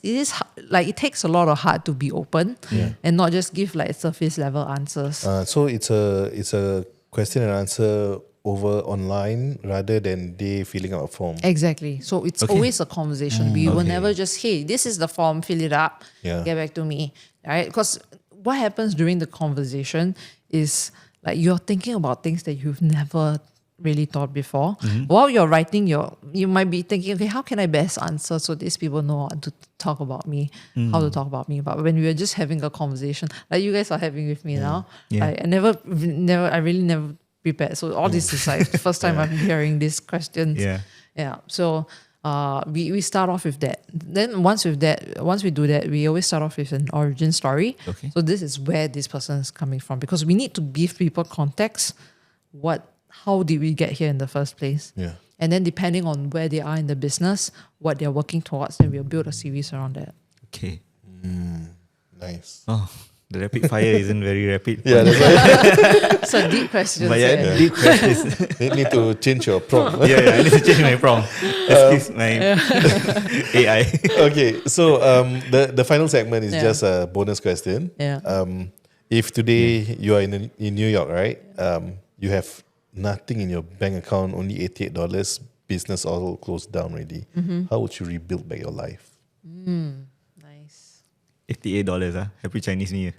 like it takes a lot of heart to be open and not just give like surface level answers. So it's a question and answer over online rather than they filling out a form. Exactly. So it's always a conversation. We will never just, hey, this is the form, fill it up, get back to me. Right? Because what happens during the conversation is like you're thinking about things that you've never really thought before. While you're writing, you might be thinking, okay, how can I best answer so these people know how to talk about me, how to talk about me. But when we are just having a conversation, like you guys are having with me now, I really never prepared. So all this is like the first time I'm hearing these questions. Yeah. So we start off with that. Then once we do that, we always start off with an origin story. Okay. So this is where this person is coming from because we need to give people context. How did we get here in the first place? Yeah. And then depending on where they are in the business, what they're working towards, then we'll build a series around that. Okay. Nice. Oh, the rapid fire isn't very rapid. Yeah, that's why It's a deep question. But deep questions. you need to change your prompt. I need to change my prompt. Excuse my AI. Okay, so the final segment is just a bonus question. Yeah. If today you are in New York, right? You have nothing in your bank account, only $88, business all closed down already. How would you rebuild back your life? Nice. $88, Happy Chinese New Year.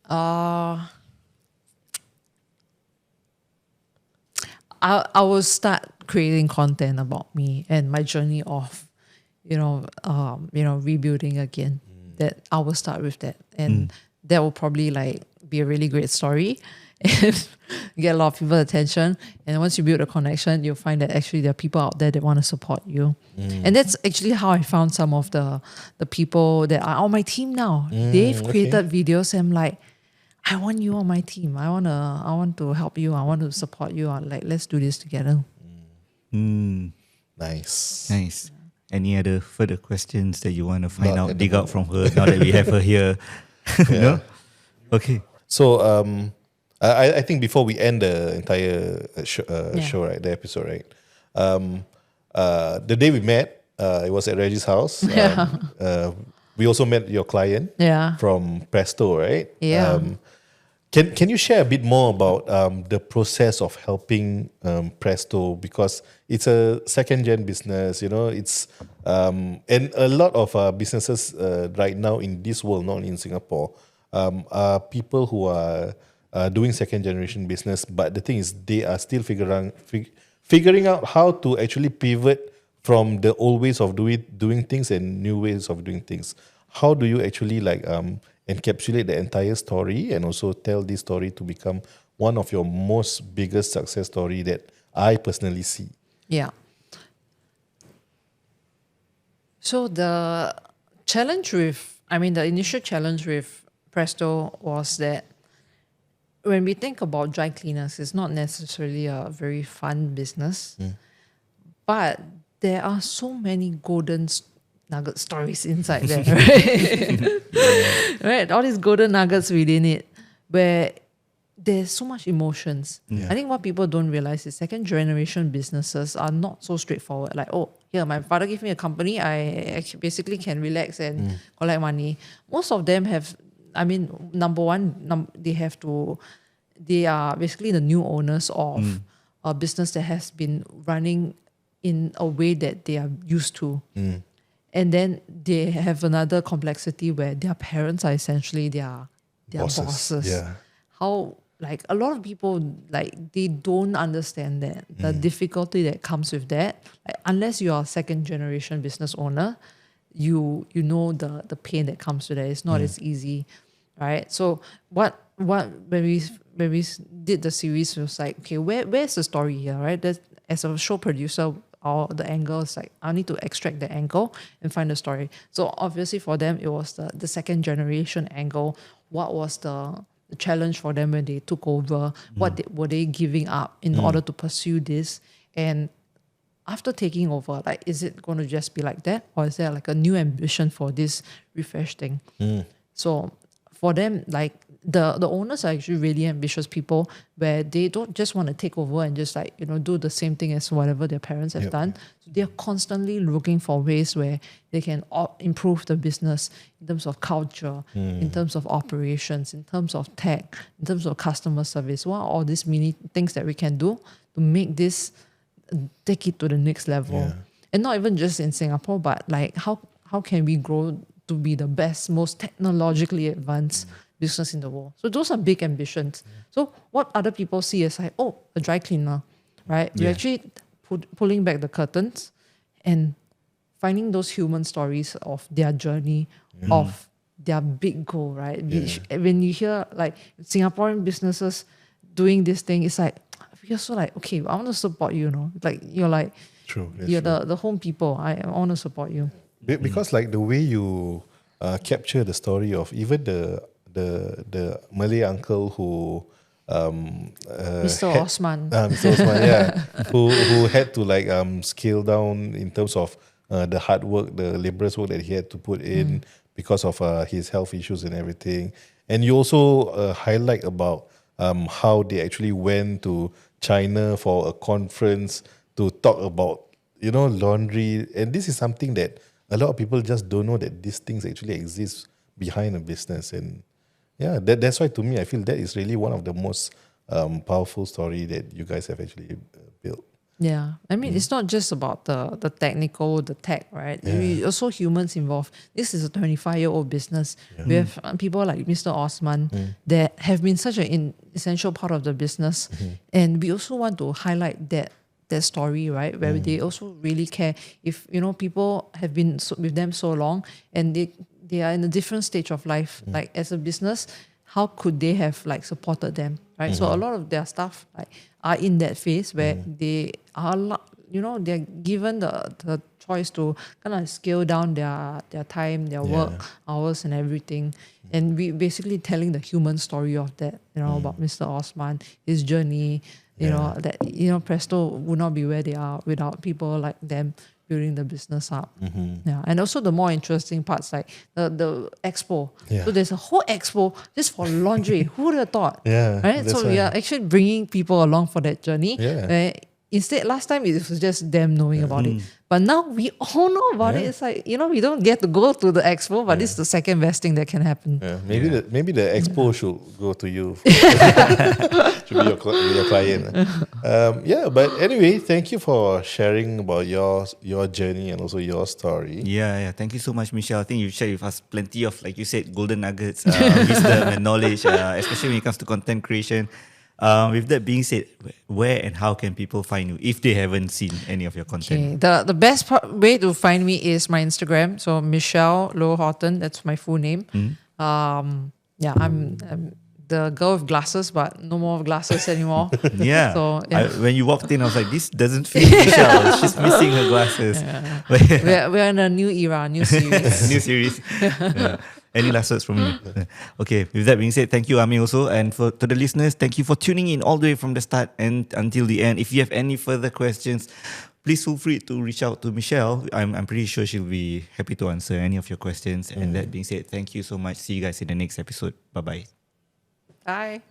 I will start creating content about me and my journey of, rebuilding again. That I will start with that, and that will probably like be a really great story and get a lot of people's attention. And once you build a connection, you'll find that actually there are people out there that want to support you. And that's actually how I found some of the people that are on my team now. They've created videos and I'm like, I want you on my team. I want to help you. I want to support you. Like, let's do this together. Nice. Nice. Any other further questions that you want to find out, dig out from her now that we have her here? No? Okay. So I think before we end the entire show, right, the episode, right, the day we met, it was at Reggie's house. We also met your client from Presto, right? Yeah. Can you share a bit more about the process of helping Presto, because it's a second-gen business, it's and a lot of businesses right now in this world, not only in Singapore, are people who are doing second-generation business, but the thing is they are still figuring out how to actually pivot from the old ways of doing things and new ways of doing things. How do you actually encapsulate the entire story and also tell this story to become one of your most biggest success story that I personally see? Yeah. So the initial challenge with Presto was that when we think about dry cleaners, it's not necessarily a very fun business, but there are so many golden nugget stories inside there, right? Right, all these golden nuggets within it, where there's so much emotions. I think what people don't realize is second generation businesses are not so straightforward. Like, oh, here, my father gave me a company, I actually basically can relax and collect money. Most of them have, I mean, number one, they are basically the new owners of a business that has been running in a way that they are used to. And then they have another complexity where their parents are essentially their bosses. Yeah. How, like, a lot of people, like, they don't understand that, the difficulty that comes with that. Like, unless you are a second generation business owner, you know the pain that comes with that. It's not as easy, right? So what when we did the series, it was like, okay, where's the story here, right? As a show producer, or the angle is like, I need to extract the angle and find the story. So obviously for them, it was the second generation angle. What was the challenge for them when they took over? What were they giving up in order to pursue this? And after taking over, like, is it going to just be like that? Or is there like a new ambition for this refresh thing? So for them, like, the owners are actually really ambitious people, where they don't just want to take over and just, like, do the same thing as whatever their parents have done. So they're constantly looking for ways where they can improve the business in terms of culture, in terms of operations, in terms of tech, in terms of customer service. What are all these mini things that we can do to make this, take it to the next level? And not even just in Singapore, but like, how can we grow to be the best, most technologically advanced business in the world? So those are big ambitions. So what other people see is like, oh, a dry cleaner, right? We're actually pulling back the curtains and finding those human stories of their journey, of their big goal, right? When you hear like Singaporean businesses doing this thing, it's like, you're so like, okay, I want to support you, like, you're like, you're the home people. I want to support you. Because like the way you capture the story of even the Malay uncle who Mr. Osman. Mr. Osman, yeah, who had to like scale down in terms of the hard work, the laborious work that he had to put in because of his health issues and everything. And you also highlight about how they actually went to China for a conference to talk about laundry, and this is something that a lot of people just don't know, that these things actually exist behind a business. And yeah, that's why to me, I feel that is really one of the most powerful story that you guys have actually built. Yeah, I mean, it's not just about the technical, the tech, right? Also humans involved. This is a 25-year-old business. We have people like Mr. Osman that have been such an essential part of the business. And we also want to highlight that story, right? Where they also really care. If, people have been with them so long and they are in a different stage of life, like as a business, how could they have like supported them, right? So a lot of their staff like are in that phase where they are, they're given the choice to kind of scale down their time, their work hours and everything. And we basically telling the human story of that, about Mr. Osman, his journey, that, Presto would not be where they are without people like them building the business up. Yeah. And also the more interesting parts, like the expo. So there's a whole expo just for laundry. Who would have thought? Right? So we are actually bringing people along for that journey. Instead, last time it was just them knowing about it. But now we all know about it. It's like, we don't get to go to the expo, but this is the second best thing that can happen. Maybe the expo should go to you. Should be your client. But anyway, thank you for sharing about your journey and also your story. Yeah. Thank you so much, Michelle. I think you shared with us plenty of, like you said, golden nuggets, wisdom and knowledge, especially when it comes to content creation. With that being said, where and how can people find you if they haven't seen any of your content? Okay. The best way to find me is my Instagram. So Michelle Loh Horton, that's my full name. I'm the girl with glasses, but no more glasses anymore. So when you walked in, I was like, this doesn't fit Michelle. She's missing her glasses. We're in a new era, new series. New series. Any last words from you? Okay, with that being said, thank you, Ami, also. And to the listeners, thank you for tuning in all the way from the start and until the end. If you have any further questions, please feel free to reach out to Michelle. I'm pretty sure she'll be happy to answer any of your questions. And that being said, thank you so much. See you guys in the next episode. Bye-bye. Bye.